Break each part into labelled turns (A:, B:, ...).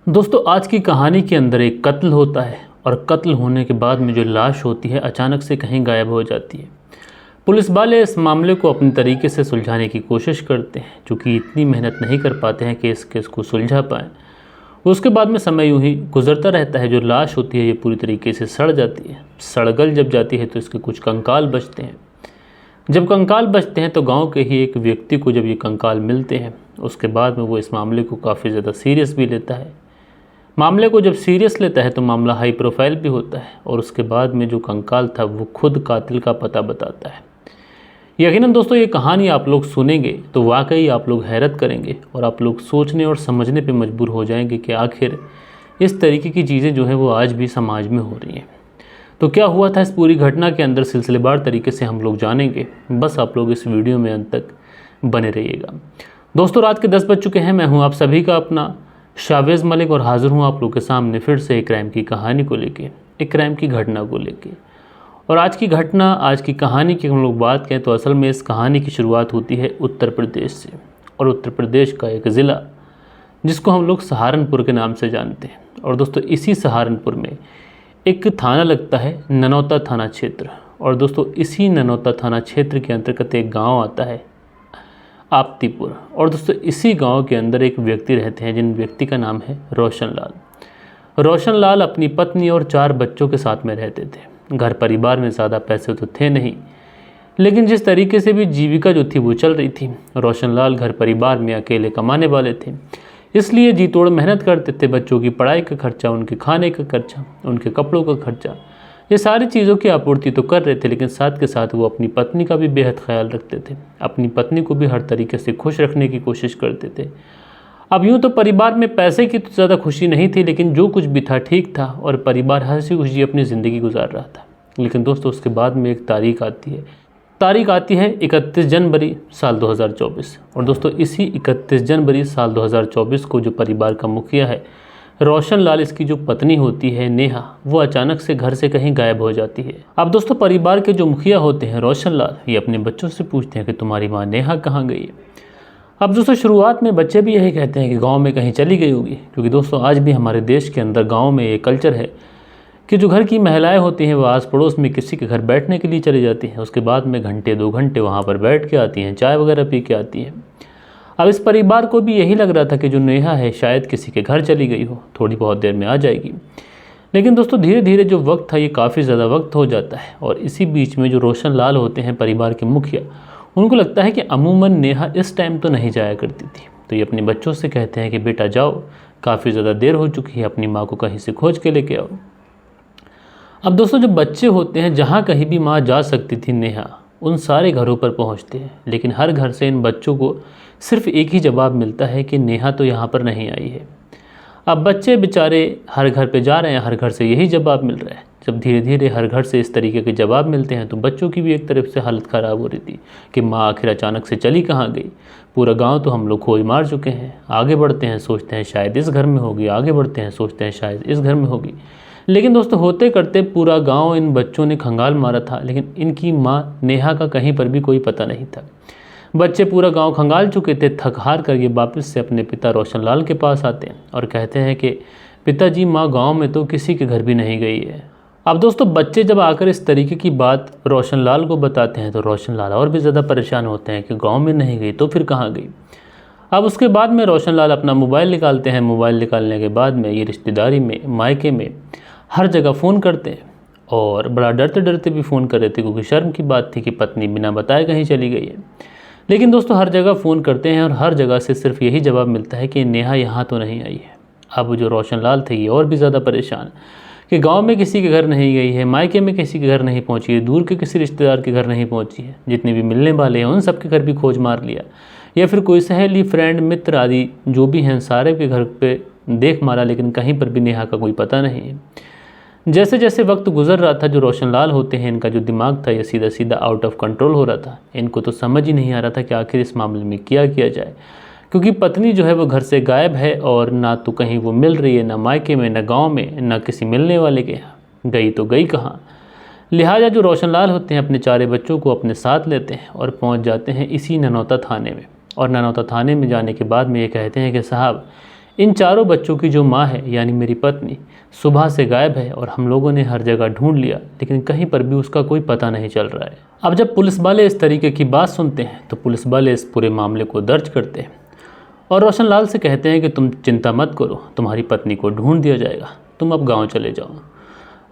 A: दोस्तों आज की कहानी के अंदर एक कत्ल होता है और कत्ल होने के बाद में जो लाश होती है अचानक से कहीं गायब हो जाती है। पुलिस वाले इस मामले को अपने तरीके से सुलझाने की कोशिश करते हैं, चूँकि इतनी मेहनत नहीं कर पाते हैं कि इस केस को सुलझा पाएँ। उसके बाद में समय यूं ही गुजरता रहता है। जो लाश होती है ये पूरी तरीके से सड़ जाती है। सड़गल जब जाती है तो इसके कुछ कंकाल बचते हैं। जब कंकाल बचते हैं तो गांव के ही एक व्यक्ति को जब ये कंकाल मिलते हैं, उसके बाद में वो इस मामले को काफ़ी ज़्यादा सीरियस भी लेता है। मामले को जब सीरियस लेता है तो मामला हाई प्रोफाइल भी होता है और उसके बाद में जो कंकाल था वो खुद कातिल का पता बताता है। यकीनन दोस्तों ये कहानी आप लोग सुनेंगे तो वाकई आप लोग हैरत करेंगे और आप लोग सोचने और समझने पे मजबूर हो जाएंगे कि आखिर इस तरीके की चीज़ें जो है वो आज भी समाज में हो रही हैं। तो क्या हुआ था इस पूरी घटना के अंदर सिलसिलेवार तरीके से हम लोग जानेंगे। बस आप लोग इस वीडियो में अंत तक बने रहिएगा। दोस्तों रात के 10 बज चुके हैं। मैं हूँ आप सभी का अपना शावेज़ मलिक और हाज़िर हूँ आप लोग के सामने फिर से एक क्राइम की कहानी को लेके, एक क्राइम की घटना को लेके। और आज की घटना, आज की कहानी की हम लोग बात करें तो असल में इस कहानी की शुरुआत होती है उत्तर प्रदेश से, और उत्तर प्रदेश का एक ज़िला जिसको हम लोग सहारनपुर के नाम से जानते हैं। और दोस्तों इसी सहारनपुर में एक थाना लगता है, ननौता थाना क्षेत्र। और दोस्तों इसी ननौता थाना क्षेत्र के अंतर्गत एक गाँव आता है आपतीपुर। और दोस्तों इसी गांव के अंदर एक व्यक्ति रहते हैं जिन व्यक्ति का नाम है रोशन लाल। रोशन लाल अपनी पत्नी और 4 बच्चों के साथ में रहते थे। घर परिवार में ज़्यादा पैसे तो थे नहीं, लेकिन जिस तरीके से भी जीविका जो थी वो चल रही थी। रोशन लाल घर परिवार में अकेले कमाने वाले थे, इसलिए जी तोड़ मेहनत करते थे। बच्चों की पढ़ाई का खर्चा, उनके खाने का खर्चा, उनके कपड़ों का खर्चा, ये सारी चीज़ों की आपूर्ति तो कर रहे थे, लेकिन साथ के साथ वो अपनी पत्नी का भी बेहद ख्याल रखते थे। अपनी पत्नी को भी हर तरीके से खुश रखने की कोशिश करते थे। अब यूँ तो परिवार में पैसे की तो ज़्यादा खुशी नहीं थी, लेकिन जो कुछ भी था ठीक था और परिवार हंसी खुशी अपनी ज़िंदगी गुजार रहा था। लेकिन दोस्तों उसके बाद में एक तारीख आती है 31 जनवरी साल 2024। और दोस्तों इसी 31 जनवरी साल 2024 को जो परिवार का मुखिया है रोशन लाल, इसकी जो पत्नी होती है नेहा, वो अचानक से घर से कहीं गायब हो जाती है। अब दोस्तों परिवार के जो मुखिया होते हैं रोशन लाल, ये अपने बच्चों से पूछते हैं कि तुम्हारी माँ नेहा कहाँ गई है। अब दोस्तों शुरुआत में बच्चे भी यही कहते हैं कि गांव में कहीं चली गई होगी, क्योंकि दोस्तों आज भी हमारे देश के अंदर गाँव में ये कल्चर है कि जो घर की महिलाएँ होती हैं वो आस पड़ोस में किसी के घर बैठने के लिए चली जाती हैं। उसके बाद में घंटे 2 घंटे वहाँ पर बैठ के आती हैं, चाय वगैरह पी के आती हैं। अब इस परिवार को भी यही लग रहा था कि जो नेहा है शायद किसी के घर चली गई हो, थोड़ी बहुत देर में आ जाएगी। लेकिन दोस्तों धीरे धीरे जो वक्त था ये काफ़ी ज़्यादा वक्त हो जाता है। और इसी बीच में जो रोशन लाल होते हैं परिवार के मुखिया, उनको लगता है कि अमूमन नेहा इस टाइम तो नहीं जाया करती थी। तो ये अपने बच्चों से कहते हैं कि बेटा जाओ, काफ़ी ज़्यादा देर हो चुकी है, अपनी माँ को कहीं से खोज के लेके आओ। अब दोस्तों जो बच्चे होते हैं, जहाँ कहीं भी माँ जा सकती थी नेहा, उन सारे घरों पर पहुँचते हैं, लेकिन हर घर से इन बच्चों को सिर्फ एक ही जवाब मिलता है कि नेहा तो यहाँ पर नहीं आई है। अब बच्चे बेचारे हर घर पे जा रहे हैं, हर घर से यही जवाब मिल रहा है। जब धीरे धीरे हर घर से इस तरीके के जवाब मिलते हैं तो बच्चों की भी एक तरफ से हालत ख़राब हो रही थी कि माँ आखिर अचानक से चली कहाँ गई। पूरा गांव तो हम लोग खोज मार चुके हैं, आगे बढ़ते हैं सोचते हैं शायद इस घर में होगी, आगे बढ़ते हैं सोचते हैं शायद इस घर में होगी। लेकिन दोस्तों होते करते पूरा गाँव इन बच्चों ने खंगाल मारा था, लेकिन इनकी माँ नेहा का कहीं पर भी कोई पता नहीं था। बच्चे पूरा गांव खंगाल चुके थे। थक हार कर ये वापस से अपने पिता रोशन लाल के पास आते हैं और कहते हैं कि पिताजी माँ गांव में तो किसी के घर भी नहीं गई है। अब दोस्तों बच्चे जब आकर इस तरीके की बात रोशन लाल को बताते हैं तो रोशन लाल और भी ज़्यादा परेशान होते हैं कि गांव में नहीं गई तो फिर कहाँ गई। अब उसके बाद में रोशन लाल अपना मोबाइल निकालते हैं। मोबाइल निकालने के बाद में ये रिश्तेदारी में, मायके में हर जगह फ़ोन करते हैं और बड़ा डरते डरते भी फ़ोन कर रहे थे, क्योंकि शर्म की बात थी कि पत्नी बिना बताए कहीं चली गई है। लेकिन दोस्तों हर जगह फ़ोन करते हैं और हर जगह से सिर्फ यही जवाब मिलता है कि नेहा यहाँ तो नहीं आई है। अब जो रोशन लाल थे ये और भी ज़्यादा परेशान कि गांव में किसी के घर नहीं गई है, मायके में किसी के घर नहीं पहुँची है, दूर के किसी रिश्तेदार के घर नहीं पहुँची है, जितने भी मिलने वाले हैं उन सब के घर भी खोज मार लिया, या फिर कोई सहेली, फ्रेंड, मित्र आदि जो भी हैं सारे के घर पे देख मारा, लेकिन कहीं पर भी नेहा का कोई पता नहीं है। जैसे जैसे वक्त गुजर रहा था, जो रोशन लाल होते हैं इनका जो दिमाग था ये सीधा सीधा आउट ऑफ कंट्रोल हो रहा था। इनको तो समझ ही नहीं आ रहा था कि आखिर इस मामले में क्या किया जाए, क्योंकि पत्नी जो है वो घर से गायब है और ना तो कहीं वो मिल रही है, ना मायके में, ना गांव में, ना किसी मिलने वाले के यहाँ। गई तो गई कहाँ। लिहाजा जो रोशन लाल होते हैं अपने 4 बच्चों को अपने साथ लेते हैं और पहुँच जाते हैं इसी ननौता थाने में। और ननौता थाने में जाने के बाद में ये कहते हैं कि साहब इन चारों बच्चों की जो माँ है यानी मेरी पत्नी सुबह से गायब है और हम लोगों ने हर जगह ढूंढ लिया, लेकिन कहीं पर भी उसका कोई पता नहीं चल रहा है। अब जब पुलिस वाले इस तरीके की बात सुनते हैं तो पुलिस वाले इस पूरे मामले को दर्ज करते हैं और रोशन लाल से कहते हैं कि तुम चिंता मत करो, तुम्हारी पत्नी को ढूंढ दिया जाएगा, तुम अब गाँव चले जाओ।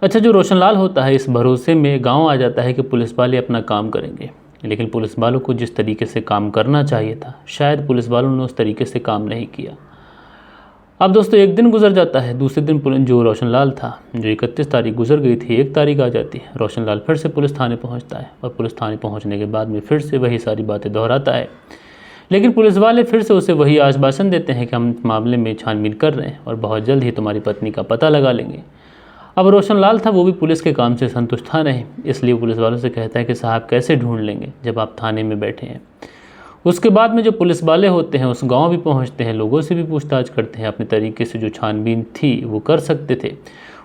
A: अच्छा, जो रोशन लाल होता है इस भरोसे में गाँव आ जाता है कि पुलिस वाले अपना काम करेंगे, लेकिन पुलिस वालों को जिस तरीके से काम करना चाहिए था शायद पुलिस वालों ने उस तरीके से काम नहीं किया। अब दोस्तों एक दिन गुजर जाता है, दूसरे दिन जो रोशन लाल था, जो 31 तारीख गुजर गई थी, 1 तारीख आ जाती है। रोशन लाल फिर से पुलिस थाने पहुंचता है और पुलिस थाने पहुंचने के बाद में फिर से वही सारी बातें दोहराता है, लेकिन पुलिस वाले फिर से उसे वही आश्वासन देते हैं कि हम मामले में छानबीन कर रहे हैं और बहुत जल्द ही तुम्हारी पत्नी का पता लगा लेंगे। अब रोशन लाल था वो भी पुलिस के काम से संतुष्ट था नहीं, इसलिए पुलिस वालों से कहता है कि साहब कैसे ढूंढ लेंगे जब आप थाने में बैठे हैं। उसके बाद में जो पुलिस वाले होते हैं उस गांव भी पहुंचते हैं, लोगों से भी पूछताछ करते हैं, अपने तरीके से जो छानबीन थी वो कर सकते थे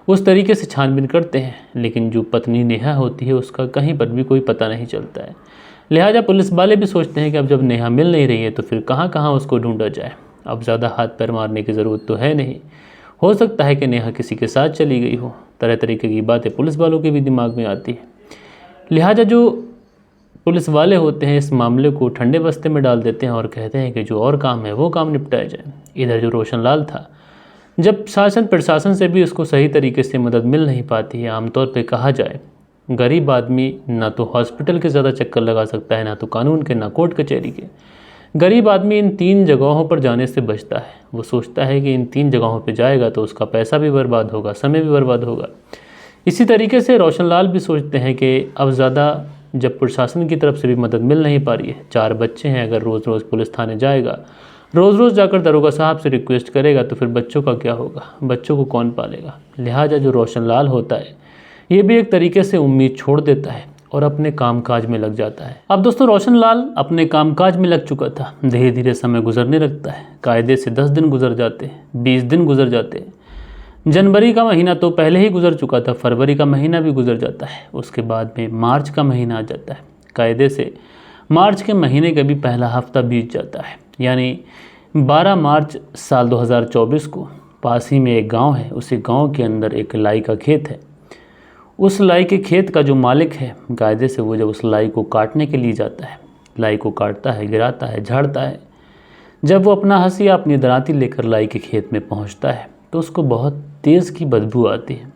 A: उस तरीके से छानबीन करते हैं, लेकिन जो पत्नी नेहा होती है उसका कहीं पर भी कोई पता नहीं चलता है। लिहाजा पुलिस वाले भी सोचते हैं कि अब जब नेहा मिल नहीं रही है तो फिर कहाँ कहाँ उसको ढूंढा जाए। अब ज़्यादा हाथ पैर मारने की ज़रूरत तो है नहीं, हो सकता है कि नेहा किसी के साथ चली गई हो। तरह तरीके की बातें पुलिस वालों के भी दिमाग में आती है। लिहाजा जो पुलिस वाले होते हैं इस मामले को ठंडे बस्ते में डाल देते हैं और कहते हैं कि जो और काम है वो काम निपटाया जाए। इधर जो रोशन लाल था, जब शासन प्रशासन से भी उसको सही तरीके से मदद मिल नहीं पाती है, आमतौर पे कहा जाए गरीब आदमी ना तो हॉस्पिटल के ज़्यादा चक्कर लगा सकता है, ना तो कानून के, ना कोर्ट कचहरी के। गरीब आदमी इन 3 जगहों पर जाने से बचता है। वो सोचता है कि इन 3 जगहों पर जाएगा तो उसका पैसा भी बर्बाद होगा, समय भी बर्बाद होगा। इसी तरीके से रोशन लाल भी सोचते हैं कि अब ज़्यादा जब प्रशासन की तरफ से भी मदद मिल नहीं पा रही है, 4 बच्चे हैं, अगर रोज़ रोज़ पुलिस थाने जाएगा, रोज़ रोज़ जाकर दरोगा साहब से रिक्वेस्ट करेगा तो फिर बच्चों का क्या होगा, बच्चों को कौन पालेगा। लिहाजा जो रोशन लाल होता है ये भी एक तरीके से उम्मीद छोड़ देता है और अपने कामकाज में लग जाता है। अब दोस्तों रोशन लाल अपने कामकाज में लग चुका था। धीरे धीरे समय गुजरने लगता है, कायदे से 10 दिन गुजर जाते हैं, 20 दिन गुजर जाते हैं। जनवरी का महीना तो पहले ही गुजर चुका था, फरवरी का महीना भी गुजर जाता है, उसके बाद में मार्च का महीना आ जाता है। कायदे से मार्च के महीने का भी पहला हफ्ता बीत जाता है, यानी 12 मार्च साल 2024 को पास ही में एक गांव है, उसी गांव के अंदर एक लाई का खेत है। उस लाई के खेत का जो मालिक है, कायदे से वो जब उस लाई को काटने के लिए जाता है, लाई को काटता है, गिराता है, झाड़ता है। जब वो अपना हंसिया, अपनी दराती लेकर लाई के खेत में पहुँचता है तो उसको बहुत तेज़ की बदबू आती है।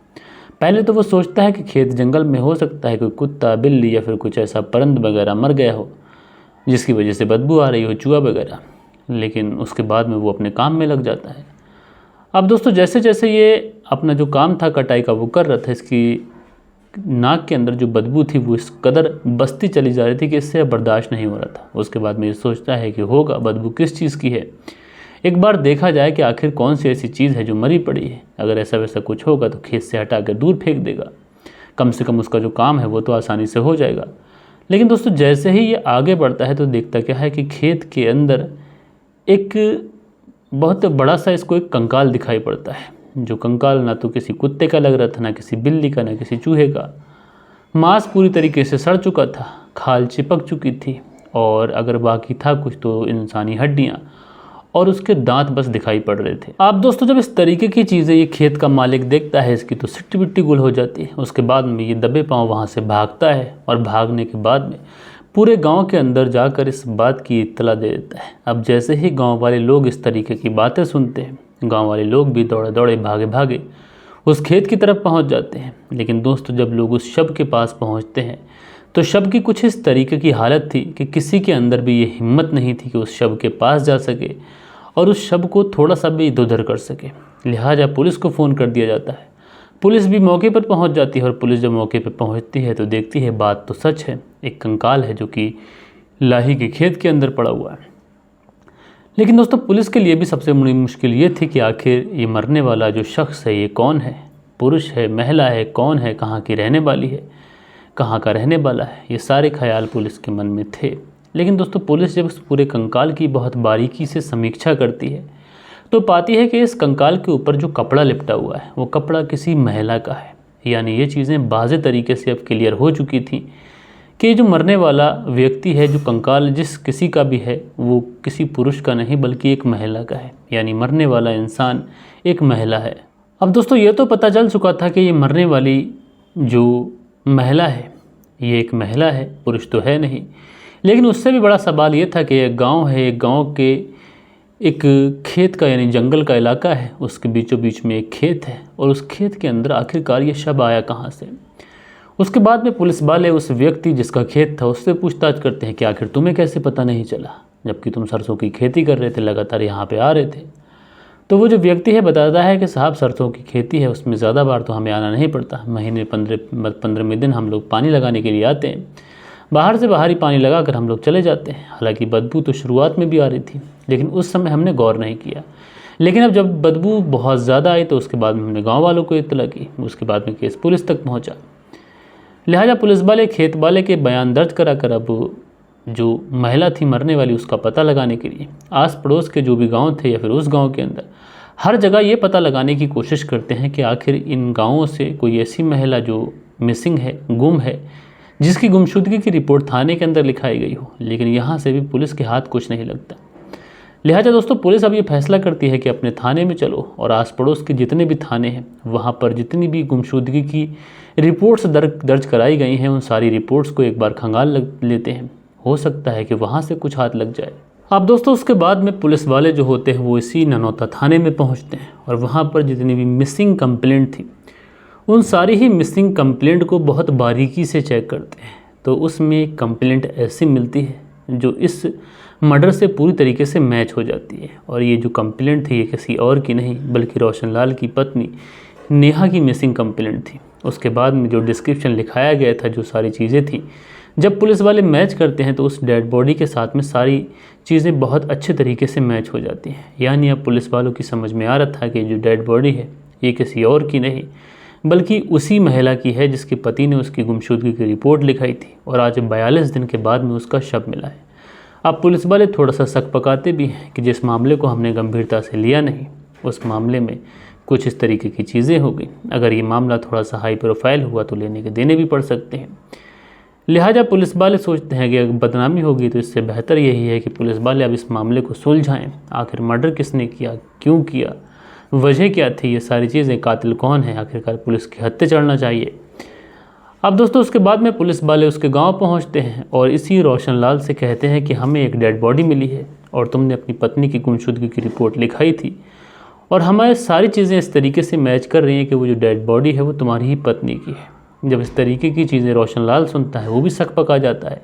A: पहले तो वो सोचता है कि खेत जंगल में हो सकता है कोई कुत्ता, बिल्ली या फिर कुछ ऐसा परिंद वगैरह मर गया हो जिसकी वजह से बदबू आ रही हो, चूहा वगैरह, लेकिन उसके बाद में वो अपने काम में लग जाता है। अब दोस्तों जैसे जैसे ये अपना जो काम था कटाई का वो कर रहा था, इसकी नाक के अंदर जो बदबू थी वो इस कदर बसती चली जा रही थी कि इससे बर्दाश्त नहीं हो रहा था। उसके बाद में ये सोचता है कि होगा बदबू किस चीज़ की है, एक बार देखा जाए कि आखिर कौन सी ऐसी चीज़ है जो मरी पड़ी है। अगर ऐसा वैसा कुछ होगा तो खेत से हटा कर दूर फेंक देगा, कम से कम उसका जो काम है वो तो आसानी से हो जाएगा। लेकिन दोस्तों जैसे ही ये आगे बढ़ता है तो देखता क्या है कि खेत के अंदर एक बहुत बड़ा सा इसको एक कंकाल दिखाई पड़ता है, जो कंकाल ना तो किसी कुत्ते का लग रहा था, ना किसी बिल्ली का, ना किसी चूहे का। मांस पूरी तरीके से सड़ चुका था, खाल चिपक चुकी थी और अगर बाकी था कुछ तो इंसानी हड्डियाँ और उसके दांत बस दिखाई पड़ रहे थे। आप दोस्तों जब इस तरीके की चीज़ें ये खेत का मालिक देखता है इसकी तो सिट्टी बिट्टी गुल हो जाती है। उसके बाद में ये दबे पाँव वहाँ से भागता है और भागने के बाद में पूरे गांव के अंदर जाकर इस बात की इत्तला दे देता है। अब जैसे ही गांव वाले लोग इस तरीके की बातें सुनते हैं, गांव वाले लोग भी दौड़े दौड़े भागे भागे उस खेत की तरफ पहुंच जाते हैं। लेकिन दोस्तों जब लोग उस शव के पास पहुंचते हैं तो शव की कुछ इस तरीके की हालत थी कि किसी के अंदर भी ये हिम्मत नहीं थी कि उस शव के पास जा सके और उस शव को थोड़ा सा भी इधर उधर कर सके। लिहाजा पुलिस को फ़ोन कर दिया जाता है। पुलिस भी मौके पर पहुंच जाती है और पुलिस जब मौके पर पहुंचती है तो देखती है बात तो सच है, एक कंकाल है जो कि लाही के खेत के अंदर पड़ा हुआ है। लेकिन दोस्तों पुलिस के लिए भी सबसे बड़ी मुश्किल ये थी कि आखिर ये मरने वाला जो शख्स है ये कौन है, पुरुष है, महिला है, कौन है, कहाँ की रहने वाली है, कहाँ का रहने वाला है, ये सारे ख्याल पुलिस के मन में थे। लेकिन दोस्तों पुलिस जब उस पूरे कंकाल की बहुत बारीकी से समीक्षा करती है तो पाती है कि इस कंकाल के ऊपर जो कपड़ा लिपटा हुआ है वो कपड़ा किसी महिला का है। यानी ये चीज़ें वाज़ेह तरीके से अब क्लियर हो चुकी थी कि ये जो मरने वाला व्यक्ति है, जो कंकाल जिस किसी का भी है, वो किसी पुरुष का नहीं बल्कि एक महिला का है, यानी मरने वाला इंसान एक महिला है। अब दोस्तों ये तो पता चल चुका था कि ये मरने वाली जो महिला है ये एक महिला है, पुरुष तो है नहीं। लेकिन उससे भी बड़ा सवाल ये था कि एक गांव है, एक गांव के एक खेत का यानी जंगल का इलाका है, उसके बीचों बीच में एक खेत है और उस खेत के अंदर आखिरकार ये शव आया कहाँ से। उसके बाद में पुलिस वाले उस व्यक्ति जिसका खेत था उससे पूछताछ करते हैं कि आखिर तुम्हें कैसे पता नहीं चला, जबकि तुम सरसों की खेती कर रहे थे, लगातार यहाँ पे आ रहे थे। तो वो जो व्यक्ति है बताता है कि साहब सरसों की खेती है, उसमें ज़्यादा बार तो हमें आना नहीं पड़ता, महीने 15वें दिन हम लोग पानी लगाने के लिए आते हैं, बाहर से बाहर ही पानी लगा कर हम लोग चले जाते हैं। हालांकि बदबू तो शुरुआत में भी आ रही थी, लेकिन उस समय हमने गौर नहीं किया। लेकिन अब जब बदबू बहुत ज़्यादा आई तो उसके बाद में हमने गाँव वालों को इत्तला की, उसके बाद में केस पुलिस तक पहुँचा। लिहाजा पुलिस वाले खेत वाले के बयान दर्ज करा कर अब जो महिला थी मरने वाली उसका पता लगाने के लिए आस पड़ोस के जो भी गांव थे या फिर उस गांव के अंदर हर जगह ये पता लगाने की कोशिश करते हैं कि आखिर इन गांवों से कोई ऐसी महिला जो मिसिंग है, गुम है, जिसकी गुमशुदगी की रिपोर्ट थाने के अंदर लिखाई गई हो। लेकिन यहाँ से भी पुलिस के हाथ कुछ नहीं लगता। लिहाजा दोस्तों पुलिस अब ये फैसला करती है कि अपने थाने में चलो और आस पड़ोस के जितने भी थाने हैं वहाँ पर जितनी भी गुमशुदगी की रिपोर्ट्स दर्ज कराई गई हैं उन सारी रिपोर्ट्स को एक बार खंगाल लेते हैं। हो सकता है कि वहाँ से कुछ हाथ लग जाए। अब दोस्तों उसके बाद में पुलिस वाले जो होते हैं वो इसी ननौता थाने में पहुँचते हैं और वहाँ पर जितनी भी मिसिंग कंप्लेंट थी उन सारी ही मिसिंग कंप्लेंट को बहुत बारीकी से चेक करते हैं। तो उसमें एक कंप्लेंट ऐसी मिलती है जो इस मर्डर से पूरी तरीके से मैच हो जाती है। और ये जो कंप्लेंट थी ये किसी और की नहीं बल्कि रोशनलाल की पत्नी नेहा की मिसिंग कंप्लेंट थी। उसके बाद में जो डिस्क्रिप्शन लिखाया गया था, जो सारी चीज़ें थी, जब पुलिस वाले मैच करते हैं तो उस डेड बॉडी के साथ में सारी चीज़ें बहुत अच्छे तरीके से मैच हो जाती हैं। यानी अब पुलिस वालों की समझ में आ रहा था कि जो डेड बॉडी है ये किसी और की नहीं बल्कि उसी महिला की है जिसके पति ने उसकी गुमशुदगी की रिपोर्ट लिखाई थी और आज 42 दिन के बाद में उसका शव मिला है। अब पुलिस वाले थोड़ा सा शक पकाते भी हैं कि जिस मामले को हमने गंभीरता से लिया नहीं उस मामले में कुछ इस तरीके की चीज़ें हो गई। अगर ये मामला थोड़ा सा हाई प्रोफाइल हुआ तो लेने के देने भी पड़ सकते हैं। लिहाजा पुलिस वाले सोचते हैं कि अगर बदनामी होगी तो इससे बेहतर यही है कि पुलिस वाले अब इस मामले को सुलझाएं। आखिर मर्डर किसने किया, क्यों किया, वजह क्या थी, ये सारी चीज़ें, कातिल कौन है, आखिरकार पुलिस के हत्थे चढ़ना चाहिए। अब दोस्तों उसके बाद में पुलिस वाले उसके गांव पहुंचते हैं और इसी रोशनलाल से कहते हैं कि हमें एक डेड बॉडी मिली है और तुमने अपनी पत्नी की गुमशुदगी की रिपोर्ट लिखाई थी और हमारे सारी चीज़ें इस तरीके से मैच कर रही हैं कि वो जो डेड बॉडी है वो तुम्हारी ही पत्नी की है। जब इस तरीके की चीज़ें रोशनलाल सुनता है वो भी शक पका जाता है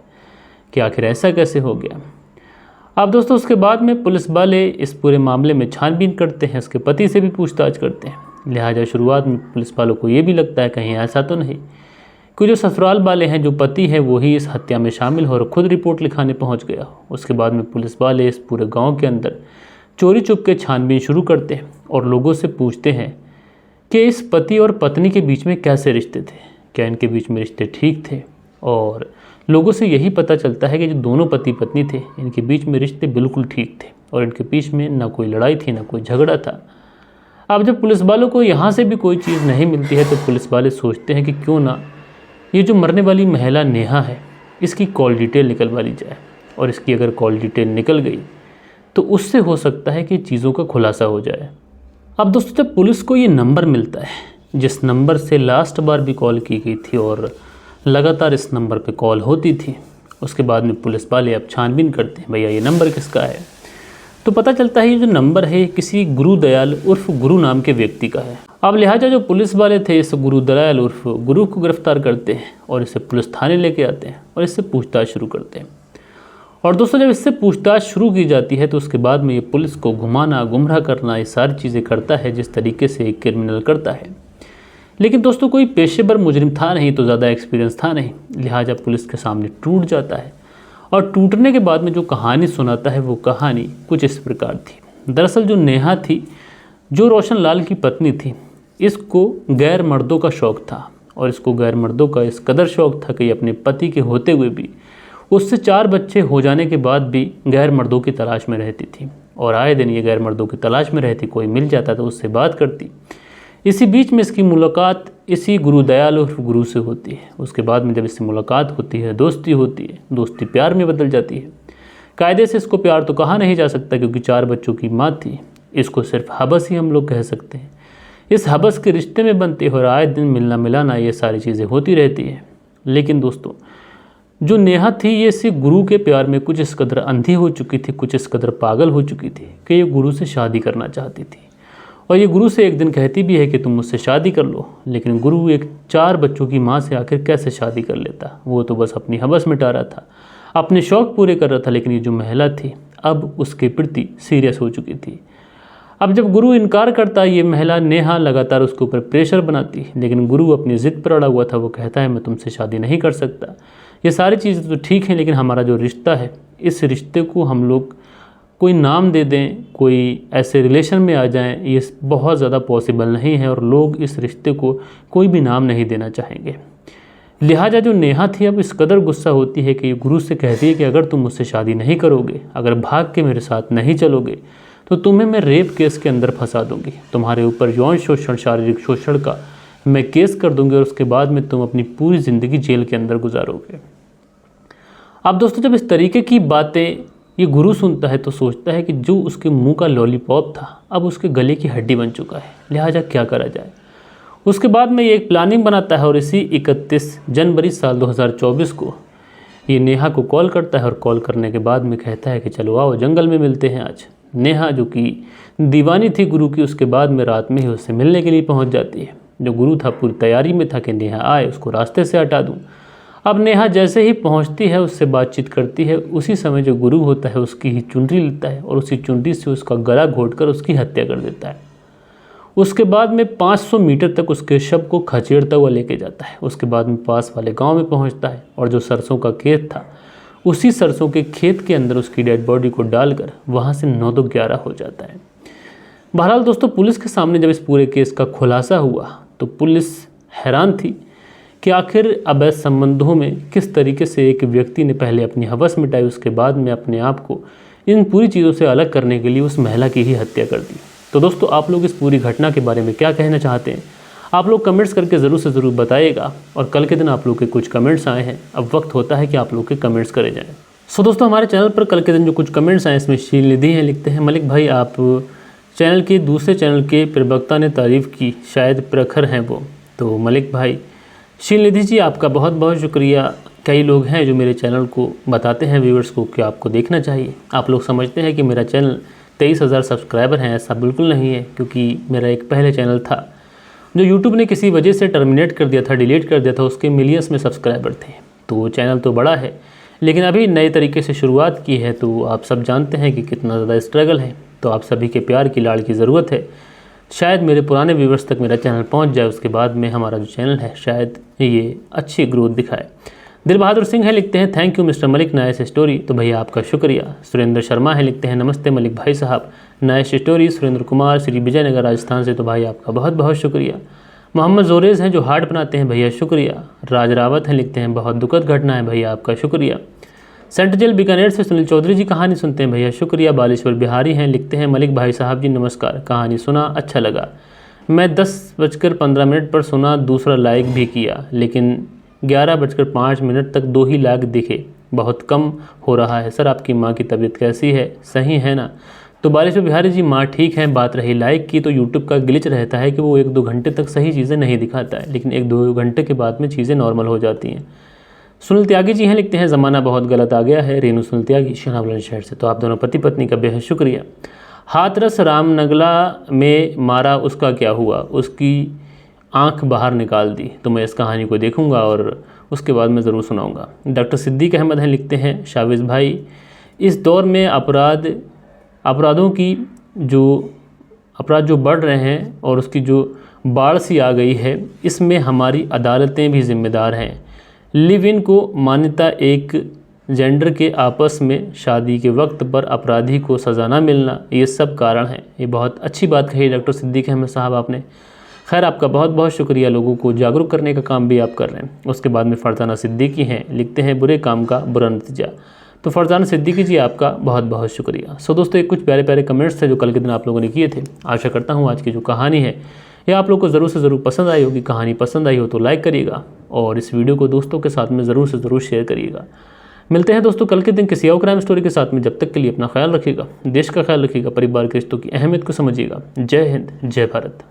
A: कि आखिर ऐसा कैसे हो गया। अब दोस्तों उसके बाद में पुलिस वाले इस पूरे मामले में छानबीन करते हैं, उसके पति से भी पूछताछ करते हैं। लिहाजा शुरुआत में पुलिस वालों को ये भी लगता है कहीं ऐसा तो नहीं कि जो ससुराल वाले हैं, जो पति है, वो ही इस हत्या में शामिल हो और खुद रिपोर्ट लिखाने पहुंच गया हो। उसके बाद में पुलिस वाले इस पूरे गांव के अंदर चोरी चुप के छानबीन शुरू करते हैं और लोगों से पूछते हैं कि इस पति और पत्नी के बीच में कैसे रिश्ते थे, क्या इनके बीच में रिश्ते ठीक थे। और लोगों से यही पता चलता है कि जो दोनों पति पत्नी थे इनके बीच में रिश्ते बिल्कुल ठीक थे और इनके बीच में ना कोई लड़ाई थी ना कोई झगड़ा था। अब जब पुलिस वालों को यहाँ से भी कोई चीज़ नहीं मिलती है तो पुलिस वाले सोचते हैं कि क्यों ना ये जो मरने वाली महिला नेहा है इसकी कॉल डिटेल निकलवा ली जाए और इसकी अगर कॉल डिटेल निकल गई तो उससे हो सकता है कि चीज़ों का खुलासा हो जाए। अब दोस्तों जब पुलिस को ये नंबर मिलता है जिस नंबर से लास्ट बार भी कॉल की गई थी और लगातार इस नंबर पे कॉल होती थी, उसके बाद में पुलिस वाले अब छानबीन करते हैं भैया ये नंबर किसका है। तो पता चलता है ये जो नंबर है किसी गुरुदयाल उर्फ गुरु नाम के व्यक्ति का है। अब लिहाजा जो पुलिस वाले थे इस गुरुदयाल उर्फ गुरु को गिरफ्तार करते हैं और इसे पुलिस थाने लेके आते हैं और इससे पूछताछ शुरू करते हैं। और दोस्तों जब इससे पूछताछ शुरू की जाती है तो उसके बाद में ये पुलिस को घुमाना, गुमराह करना, ये सारी चीज़ें करता है जिस तरीके से एक क्रिमिनल करता है। लेकिन दोस्तों कोई पेशेवर मुजरिम था नहीं तो ज़्यादा एक्सपीरियंस था नहीं, लिहाजा पुलिस के सामने टूट जाता है। और टूटने के बाद में जो कहानी सुनाता है वो कहानी कुछ इस प्रकार थी। दरअसल जो नेहा थी, जो रोशनलाल की पत्नी थी, इसको गैर मर्दों का शौक़ था और इसको गैर मर्दों का इस कदर शौक़ था कि अपने पति के होते हुए भी उससे 4 बच्चे हो जाने के बाद भी गैर मर्दों की तलाश में रहती थी और आए दिन ये गैर मर्दों की तलाश में रहती, कोई मिल जाता तो उससे बात करती। इसी बीच में इसकी मुलाकात इसी गुरुदयाल और गुरु से होती है। उसके बाद में जब इससे मुलाकात होती है, दोस्ती होती है, दोस्ती प्यार में बदल जाती है। कायदे से इसको प्यार तो कहा नहीं जा सकता क्योंकि 4 बच्चों की माँ थी। इसको सिर्फ हबस ही हम लोग कह सकते हैं। इस हबस के रिश्ते में बनते हो रहा है दिन मिलना मिलाना, ये सारी चीज़ें होती रहती है। लेकिन दोस्तों, जो नेहा थी ये इसी गुरु के प्यार में कुछ इस कदर अंधी हो चुकी थी, कुछ इस कदर पागल हो चुकी थी कि ये गुरु से शादी करना चाहती थी। और ये गुरु से एक दिन कहती भी है कि तुम मुझसे शादी कर लो। लेकिन गुरु एक 4 बच्चों की माँ से आखिर कैसे शादी कर लेता? वो तो बस अपनी हवस मिटा रहा था, अपने शौक़ पूरे कर रहा था। लेकिन ये जो महिला थी अब उसके प्रति सीरियस हो चुकी थी। अब जब गुरु इनकार करता, ये महिला नेहा लगातार उसके ऊपर प्रेशर बनाती। लेकिन गुरु अपनी ज़िद पर अड़ा हुआ था। वो कहता है मैं तुमसे शादी नहीं कर सकता। ये सारी चीज़ें तो ठीक हैं, लेकिन हमारा जो रिश्ता है, इस रिश्ते को हम लोग कोई नाम दे दें, कोई ऐसे रिलेशन में आ जाएं, ये बहुत ज़्यादा पॉसिबल नहीं है। और लोग इस रिश्ते को कोई भी नाम नहीं देना चाहेंगे। लिहाजा जो नेहा थी अब इस कदर गुस्सा होती है कि ये गुरु से कहती है कि अगर तुम मुझसे शादी नहीं करोगे, अगर भाग के मेरे साथ नहीं चलोगे, तो तुम्हें मैं रेप केस के अंदर फंसा दूंगी। तुम्हारे ऊपर यौन शोषण, शारीरिक शोषण का मैं केस कर दूंगी और उसके बाद में तुम अपनी पूरी ज़िंदगी जेल के अंदर गुजारोगे। अब दोस्तों, जब इस तरीके की बातें ये गुरु सुनता है तो सोचता है कि जो उसके मुंह का लॉलीपॉप था अब उसके गले की हड्डी बन चुका है, लिहाजा क्या करा जाए। उसके बाद में ये एक प्लानिंग बनाता है और इसी 31 जनवरी साल 2024 को ये नेहा को कॉल करता है। और कॉल करने के बाद में कहता है कि चलो आओ जंगल में मिलते हैं आज। नेहा जो कि दीवानी थी गुरु की, उसके बाद में रात में ही उससे मिलने के लिए पहुंच जाती है। जो गुरु था पूरी तैयारी में था कि नेहा आए, उसको रास्ते से हटा दूं। अब नेहा जैसे ही पहुंचती है, उससे बातचीत करती है, उसी समय जो गुरु होता है उसकी ही चुनरी लेता है और उसी चुनरी से उसका गला घोंटकर उसकी हत्या कर देता है। उसके बाद में 500 मीटर तक उसके शव को खचेड़ता हुआ लेके जाता है। उसके बाद में पास वाले गाँव में पहुँचता है और जो सरसों का खेत था, उसी सरसों के खेत के अंदर उसकी डेड बॉडी को डालकर वहाँ से 9-11 हो जाता है। बहरहाल दोस्तों, पुलिस के सामने जब इस पूरे केस का खुलासा हुआ तो पुलिस हैरान थी कि आखिर अवैध संबंधों में किस तरीके से एक व्यक्ति ने पहले अपनी हवस मिटाई, उसके बाद में अपने आप को इन पूरी चीज़ों से अलग करने के लिए उस महिला की ही हत्या कर दी। तो दोस्तों, आप लोग इस पूरी घटना के बारे में क्या कहना चाहते हैं? आप लोग कमेंट्स करके ज़रूर से ज़रूर बताइएगा। और कल के दिन आप लोग के कुछ कमेंट्स आए हैं, अब वक्त होता है कि आप लोग के कमेंट्स करे जाएँ। सो दोस्तों, हमारे चैनल पर कल के दिन जो कुछ कमेंट्स आए इसमें शीलनिधि हैं, लिखते हैं मलिक भाई आप चैनल के दूसरे चैनल के प्रवक्ता ने तारीफ़ की, शायद प्रखर हैं वो। तो मलिक भाई, शीलनिधि जी, आपका बहुत बहुत शुक्रिया। कई लोग हैं जो मेरे चैनल को बताते हैं व्यूअर्स को कि आपको देखना चाहिए। आप लोग समझते हैं कि मेरा चैनल 23,000 सब्सक्राइबर हैं, ऐसा बिल्कुल नहीं है, क्योंकि मेरा एक पहले चैनल था जो यूट्यूब ने किसी वजह से टर्मिनेट कर दिया था, डिलीट कर दिया था। उसके मिलियंस में सब्सक्राइबर थे, तो चैनल तो बड़ा है, लेकिन अभी नए तरीके से शुरुआत की है। तो आप सब जानते हैं कि कितना ज़्यादा स्ट्रगल है। तो आप सभी के प्यार की लाड़ की ज़रूरत है। शायद मेरे पुराने व्यूवर्स तक मेरा चैनल पहुंच जाए, उसके बाद में हमारा जो चैनल है शायद ये अच्छी ग्रोथ दिखाए। दिल बहादुर सिंह है, लिखते हैं thank you mister Malik, nice story. तो भैया आपका शुक्रिया। सुरेंद्र शर्मा है, लिखते हैं नमस्ते मलिक भाई साहब, नाइस स्टोरी। सुरेंद्र कुमार, श्री विजयनगर राजस्थान से, तो भाई आपका बहुत बहुत शुक्रिया। मोहम्मद जोरेज़ हैं जो हार्ट बनाते हैं, भैया शुक्रिया। राज रावत हैं, लिखते हैं बहुत दुखद घटना है, भैया आपका शुक्रिया। सेंट जेल बीकानेर से सुनील चौधरी जी कहानी सुनते हैं, भैया शुक्रिया। बालेश्वर बिहारी हैं, लिखते हैं मलिक भाई साहब जी नमस्कार, कहानी सुना अच्छा लगा। मैं 10:15 पर सुना, दूसरा लाइक भी किया, लेकिन 11:05 तक 2 ही लाइक दिखे, बहुत कम हो रहा है। सर आपकी माँ की तबीयत कैसी है, सही है ना? तो बालेश्वर बिहारी जी, माँ ठीक है। बात रही लाइक की, तो यूट्यूब का ग्लिच रहता है कि वो 1-2 घंटे तक सही चीज़ें नहीं दिखाता है, लेकिन 1-2 घंटे के बाद में चीज़ें नॉर्मल हो जाती हैं। सुनील त्यागी जी हैं, लिखते हैं ज़माना बहुत गलत आ गया है। रेनू सुनील त्यागी शहनाबुलंद शहर से, तो आप दोनों पति पत्नी का बेहद शुक्रिया। हाथरस रामनगला में मारा, उसका क्या हुआ? उसकी आंख बाहर निकाल दी। तो मैं इस कहानी को देखूंगा और उसके बाद मैं ज़रूर सुनाऊंगा। डॉक्टर सिद्दीक अहमद हैं, लिखते हैं शाविज़ भाई, इस दौर में अपराधों की अपराध जो बढ़ रहे हैं और उसकी जो बाढ़ सी आ गई है, इसमें हमारी अदालतें भी जिम्मेदार हैं। लिव इन को मान्यता, एक जेंडर के आपस में शादी के वक्त पर अपराधी को सज़ा न मिलना, ये सब कारण हैं। ये बहुत अच्छी बात कही डॉक्टर सिद्दीक अहमद साहब आपने। खैर आपका बहुत बहुत शुक्रिया, लोगों को जागरूक करने का काम भी आप कर रहे हैं। उसके बाद में फरजाना सिद्दीकी हैं, लिखते हैं बुरे काम का बुरा नतीजा। तो फरजाना सिद्दीकी जी आपका बहुत बहुत शुक्रिया। सो दोस्तों, एक कुछ प्यारे प्यारे कमेंट्स थे जो कल के दिन आप लोगों ने किए थे। आशा करता हूँ आज की जो कहानी है ये आप लोग को ज़रूर से ज़रूर पसंद आई होगी। कहानी पसंद आई हो तो लाइक करिएगा और इस वीडियो को दोस्तों के साथ में ज़रूर से ज़रूर शेयर करिएगा। मिलते हैं दोस्तों कल के दिन किसी और क्राइम स्टोरी के साथ में। जब तक के लिए अपना ख्याल रखिएगा, देश का ख्याल रखिएगा, परिवार के रिश्तों की अहमियत को समझिएगा। जय हिंद, जय भारत।